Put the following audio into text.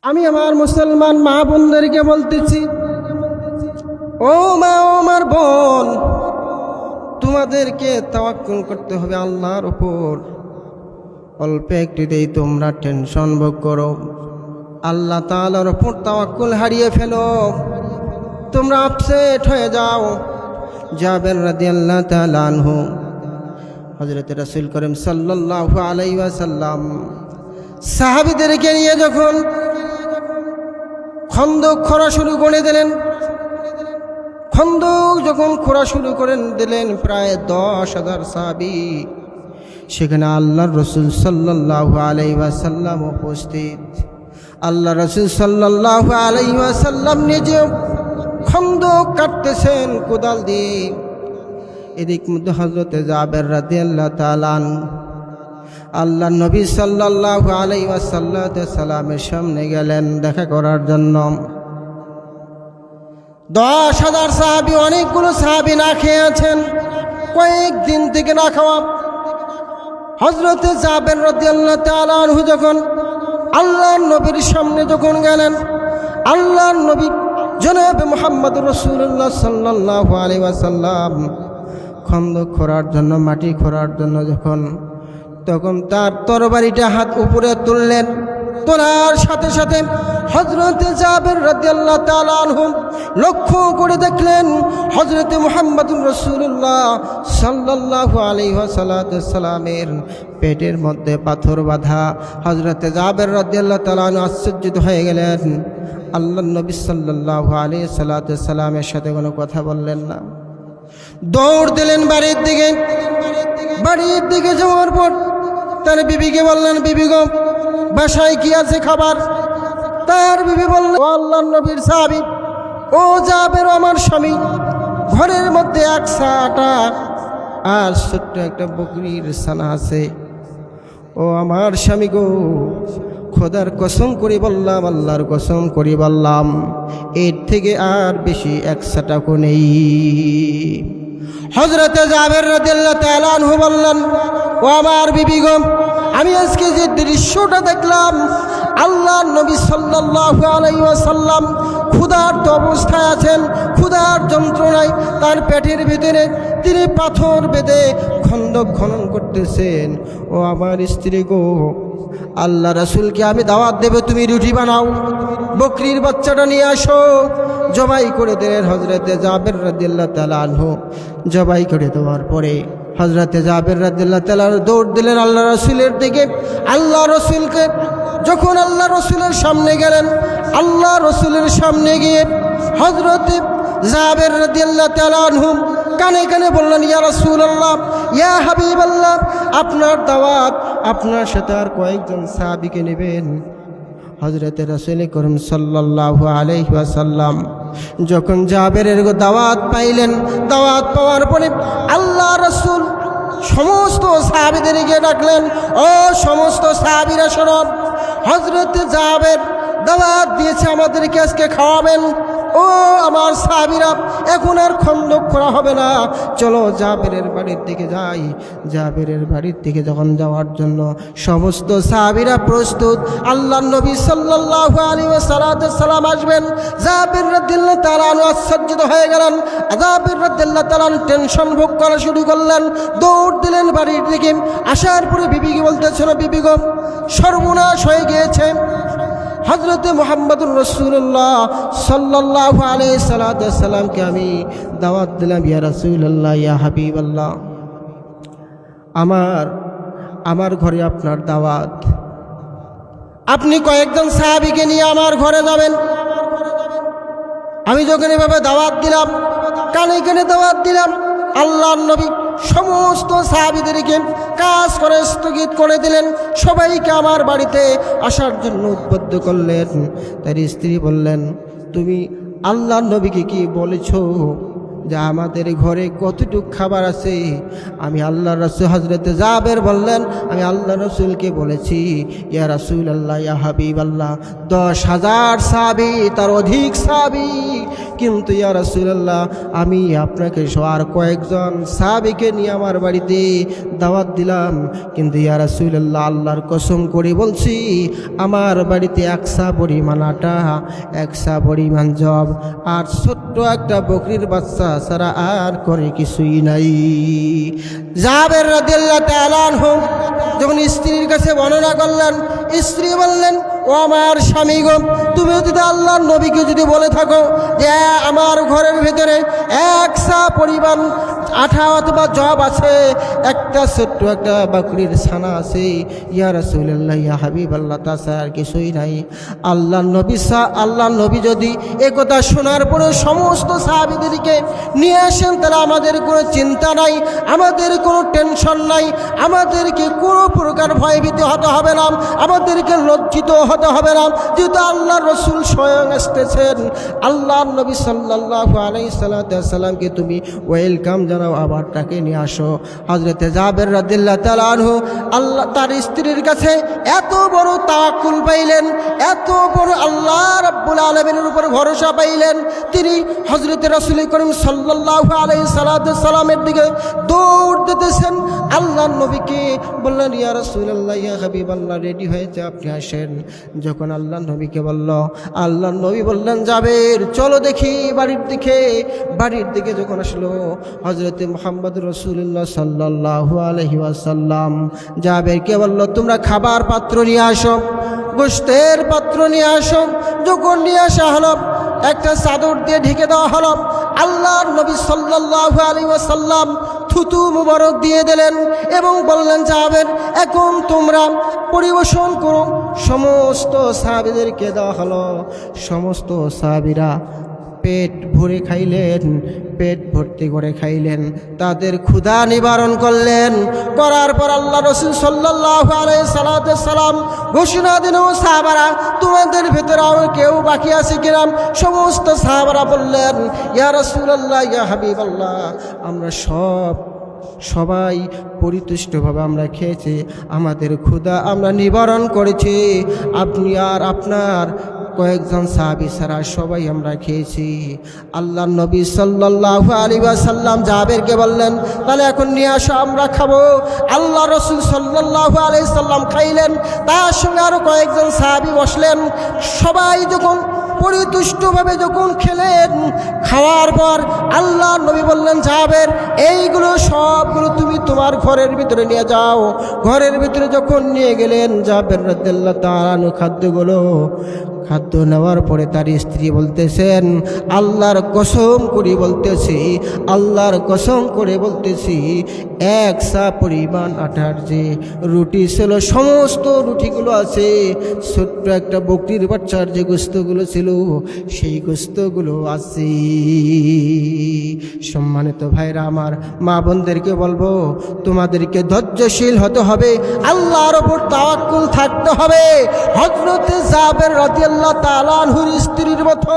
আমি আমার মুসলমান মা বোনদেরকে বলতেছি, ও মা ও আমার বোন, তোমাদেরকে তাওয়াক্কুল করতে হবে আল্লাহর উপর। অল্প একটুতেই তোমরা টেনশন ভোগ করো, আল্লাহ তাআলার উপর তাওয়াক্কুল হারিয়ে ফেলো, তোমরা আপসেট হয়ে যাও। জাবের রাদিয়াল্লাহু তাআলা আনহু হযরত রাসূল করিম সাল্লাল্লাহু আলাইহি ওয়াসাল্লাম সাহাবীদেরকে নিয়ে যখন খন্দক খোঁড়া শুরু করে দিলেন, খন্দক যখন খোঁড়া শুরু করে দিলেন, প্রায় 10,000 সাহাবী সেখানে আল্লাহর রাসূল সাল্লাল্লাহু আলাইহি ওয়াসাল্লাম উপস্থিত। আল্লাহ রাসূল সাল্লাল্লাহু আলাইহি ওয়াসাল্লাম নিজে খন্দক কাটতেছেন কোদাল দিয়ে। এদিক মধ্যে হযরত জাবের রাদিয়াল্লাহু তাআলা আল্লাহ নবী সাল্লাল্লাহু আলাইহি ওয়াসাল্লামের সামনে গেলেন দেখা করার জন্য। 10,000 সাহাবী, অনেকগুলো সাহাবী না খেয়ে আছেন, কয়েকদিন থেকে না খাওয়া। হযরত জাবের রাদিয়াল্লাহু তাআলা আনহু যখন আল্লাহর নবীর সামনে যখন গেলেন, আল্লাহর নবী জনাবে মুহাম্মদুর রাসূলুল্লাহ সাল্লাল্লাহু আলাইহি ওয়াসাল্লাম খন্দক খোঁড়ার জন্য, মাটি খোঁড়ার জন্য তখন তার তরবারিটা হাত উপরে তুললেন। তোলার সাথে সাথে হযরত জাবের রাদিয়াল্লাহু তাআলা আনহু লক্ষ্য করে দেখলেন হযরত মুহাম্মদুর রাসূলুল্লাহ সাল্লাল্লাহু আলাইহি ওয়াসাল্লামের পেটের মধ্যে পাথর বাঁধা। হযরত জাবের রাদিয়াল্লাহু তাআলা আনহু আশ্চর্যিত হয়ে গেলেন। আল্লাহর নবী সাল্লাল্লাহু আলাইহি ওয়াসাল্লামের সাথে কোনো কথা বললেন না, দৌড় দিলেন বাড়ির দিকে। বাড়ির দিকে যাওয়ার পর তার বিবিকে বললেন, বিবি গো, বাসায় কি আছে খাবার? তার বিবি বললেন, ও আল্লাহর নবীর সাহাবী, ও জাবের আমার স্বামী, ঘরের মধ্যে এক সা আটা আর ছোট্ট একটা বকরির ছানা আছে। ও আমার স্বামী গো, খোদার কসম করে বললাম, আল্লাহর কসম করে বললাম, এর থেকে আর বেশি এক সাটাকো নেই। হযরত জাবের রাদিয়াল্লাহু তাআলা আনহু বললেন, ও আমার বিবি গো, আমি আজকে যে দৃশ্যটা দেখলাম, আল্লাহর নবী সাল্লাল্লাহু আলাইহি ওয়াসাল্লাম ক্ষুধার্ত অবস্থায় আছেন, ক্ষুধার যন্ত্রণায় তার পেটের ভিতরে তিনি পাথর বেঁধে খন্দক খনন করতেছেন। ও আমার স্ত্রী গো, আল্লাহ রাসূলকে আমি দাওয়াত দেব, তুমি রুটি বানাও, বকরির বাচ্চাটা নিয়ে আসো, জবাই করে দিলেন হযরত জাবের রাদিয়াল্লাহু তাআলা আনহু। জবাই করে দেওয়ার পরে হযরত জাবের রাদিয়াল্লাহু তাআলা দৌড় দিলেন আল্লাহ রাসূলের দিকে। আল্লাহ রাসূলকে যখন আল্লাহ রাসূলের সামনে গেলেন, আল্লাহ রাসূলের সামনে গিয়ে হযরত জাবের রাদিয়াল্লাহু তাআলা আনহু কানে কানে বললেন, ইয়া রাসূলুল্লাহ, ইয়া হাবিবাল্লাহ, আপনার দাওয়াত, আপনার সাথে আর কয়েকজন সাহাবীকে নেবেন। হযরত রাসূল করিম সাল্লাল্লাহু আলাইহি ওয়াসাল্লাম যখন জাবেরের দাওয়াত পাইলেন, দাওয়াত পাওয়ার পরে আল্লাহ রাসূল সমস্ত সাহাবীদেরকে ডাকলেন, ও সমস্ত সাহাবীরা শোনো, হযরত জাবের দাওয়াত দিয়েছে, আমাদেরকে আজকে খাওয়াবেন। ও আমার সাহাবীরা, এখন আর খন্দক করা হবে না, চলো জাবেরের বাড়ির দিকে যাই। জাবেরের বাড়ির দিকে যখন যাওয়ার জন্য সমস্ত সাহাবীরা প্রস্তুত, আল্লাহর নবী সাল্লাল্লাহু আলাইহি ওয়াসাল্লাম আসবেন। জাবের রাদিয়াল্লাহু তাআলা আশ্চর্যিত হয়ে গেলেন। জাবের রাদিয়াল্লাহু তাআলা টেনশন ভোগ করা শুরু করলেন, দৌড় দিলেন বাড়ির দিকে। আসার পরে বিবিকে বলতেছিল, বিবি গো, সর্বনাশ হয়ে গিয়েছে। হযরত মুহাম্মদুর রাসূলুল্লাহ সাল্লাল্লাহু আলাইহি সাল্লামকে আমি দাওয়াত দিলাম, ইয়া রাসূলুল্লাহ, ইয়া হাবিবাল্লাহ, আমার ঘরে আপনার দাওয়াত, আপনি কয়েকজন সাহাবীকে নিয়ে আমার ঘরে যাবেন। আমি যখন এভাবে দাওয়াত দিলাম, কানে কানে দাওয়াত দিলাম, আল্লাহর নবী সমস্ত সাহাবীদেরকে কাজ করে স্থগিত করে দিলেন, সবাইকে আমার বাড়িতে আসার জন্য উদ্বুদ্ধ করলেন। তার স্ত্রী বললেন, তুমি আল্লাহর নবীকে কি বলেছ যে আমাদের ঘরে কতটুক খাবার আছে। আমি আল্লাহ রাসূল হযরতে জাবের বললেন, আমি আল্লাহ রাসূলকে বলেছি, ইয়া রাসূলুল্লাহ, ইয়া হাবিবাল্লাহ, 10,000 সাহাবী, তার অধিক সাহাবী, কিন্তু ইয়া রাসূলুল্লাহ আমি আপনাকে আর কয়েকজন সাহাবীকে নিয়ে আমার বাড়িতে দাওয়াত দিলাম, কিন্তু ইয়া রাসূলুল্লাহ আল্লাহর কসম করে বলছি আমার বাড়িতে 100 পরিমাণ আটা, 100 পরিমাণ জব আর ছোট্ট একটা বকরির বাচ্চা ছাড়া আর করে কিছুই নাই। জাবের রাদিয়াল্লাহু তাআলা আনহু যখন স্ত্রীর কাছে বর্ণনা করলেন, স্ত্রী বললেন, ও আমার স্বামী গো, তুমি যদি আল্লাহর নবীকে যদি বলে থাকো যে আমার ঘরের ভেতরে 100 পরিমাণ আঠা অথবা জব আছে, একটা ছোট্ট একটা বকরির ছানা আছে, ইয়া রাসূলুল্লাহ, ইয়া হাবিবাল্লাহ, তাছাড়া আর কিছুই নাই। আল্লাহর নবী যদি একথা শোনার পরে সমস্ত সাহাবীদেরকে নিয়ে আসেন, তাহলে আমাদের কোনো চিন্তা নাই, আমাদের কোনো টেনশন নাই, আমাদেরকে কোনো প্রকার ভয়ভীতি হতে হবে না, আমাদেরকে লজ্জিত হতে হবে না, যেহেতু আল্লাহর রাসূল স্বয়ং আসতেছেন। আল্লাহর নবী সাল্লাল্লাহু আলাইহি সাল্লামকে তুমি ওয়েলকাম জানাও, আবার তাকে নিয়ে আসো। হযরতে জাবের রাদিয়াল্লাহু তাআলা আনহু আল্লাহ তার স্ত্রীর কাছে এত বড় তাওয়াক্কুল পাইলেন, এত বড় আল্লাহ রাব্বুল আলামিনের উপর ভরসা পাইলেন, তিনি হযরতে রাসূল করিম সাল্লাল্লাহু আলাইহি সাল্লামের দিকে দৌড় দিতেছেন। আল্লাহর নবীকে বললেন, ইয়া রাসূলুল্লাহ, ইয়া হাবিবাল্লাহ, রেডি হয়েছে, আপনি আসেন। যখন আল্লাহর নবীকে বলল, আল্লাহর নবী বললেন, জাবের চলো দেখি বাড়ির দিকে। বাড়ির দিকে যখন আসলো হযরতে মুহাম্মদ রাসূলুল্লাহ সাল্লাল্লাহু আলাইহি ওয়াসাল্লাম জাবেরকে বলল, তোমরা খাবার পাত্র নিয়ে আসো, গোশতের পাত্র নিয়ে আসো। যখন নিয়ে আসা হলো, একটা চাদর দিয়ে ঢেকে দেওয়া হলো। আল্লাহর নবী সাল্লাল্লাহু আলাইহি ওয়াসাল্লাম থুতু মুবারক দিয়ে দিলেন এবং বললেন, জাবের এখন তোমরা পরিবেশন করো। সমস্ত সাহাবীদেরকে দেওয়া হলো। সমস্ত সাহাবীরা পেট ভরে খাইলেন, পেট ভর্তি করে খাইলেন, তাদের ক্ষুধা নিবারণ করলেন। করার পর আল্লাহ রাসূল সাল্লাল্লাহু আলাইহি সাল্লাম ঘোষণা দিলেন, সাহাবারা তোমাদের ভেতরে আর কেউ বাকি আছে কিনা? সমস্ত সাহাবারা বললেন, ইয়া রাসূলুল্লাহ, ইয়া হাবিবাল্লাহ, আমরা সবাই পরিতুষ্টভাবে আমরা খেয়েছি, আমাদের ক্ষুধা আমরা নিবারণ করেছি, আপনি আর আপনার কয়েকজন সাহাবী ছাড়া সবাই আমরা খেয়েছি। আল্লাহর নবী সাল্লাল্লাহু আলাইহি ওয়াসাল্লাম জাবেরকে বললেন, তাহলে এখন নিয়ে আসো, আমরা খাবো। আল্লাহ রাসূল সাল্লাল্লাহু আলাইহি সাল্লাম খাইলেন, তার সঙ্গে আরো কয়েকজন সাহাবী বসলেন। সবাই যখন পরিতুষ্টভাবে যখন খেলেন, খাওয়ার পর আল্লাহর নবী বললেন, জাবের এইগুলো সবগুলো তুমি তোমার ঘরের ভিতরে নিয়ে যাও। ঘরের ভিতরে যখন নিয়ে গেলেন, জাবের রাদিয়াল্লাহু তাআলা আনহু খাদ্য নেওয়ার পরে তার স্ত্রী বলতেছেন, আল্লাহর কসম করে বলতেছি, আল্লাহর কসম করে বলতেছি, 100 পরিমাণ আটার যে রুটি ছিল, সমস্ত রুটিগুলো আছে, ছোট্ট একটা বকরির বাচ্চার যে গোশতগুলো ছিল সেই গোশতগুলো আছে। সম্মানিত ভাইরা আমার, মা বোনদেরকে বলবো, তোমাদেরকে ধৈর্যশীল হতে হবে, আল্লাহর ওপর তাওয়াক্কুল থাকতে হবে, হযরতে জাবের রাদিয়াল্লাহু তাআলা আনহুর স্ত্রীর মতো।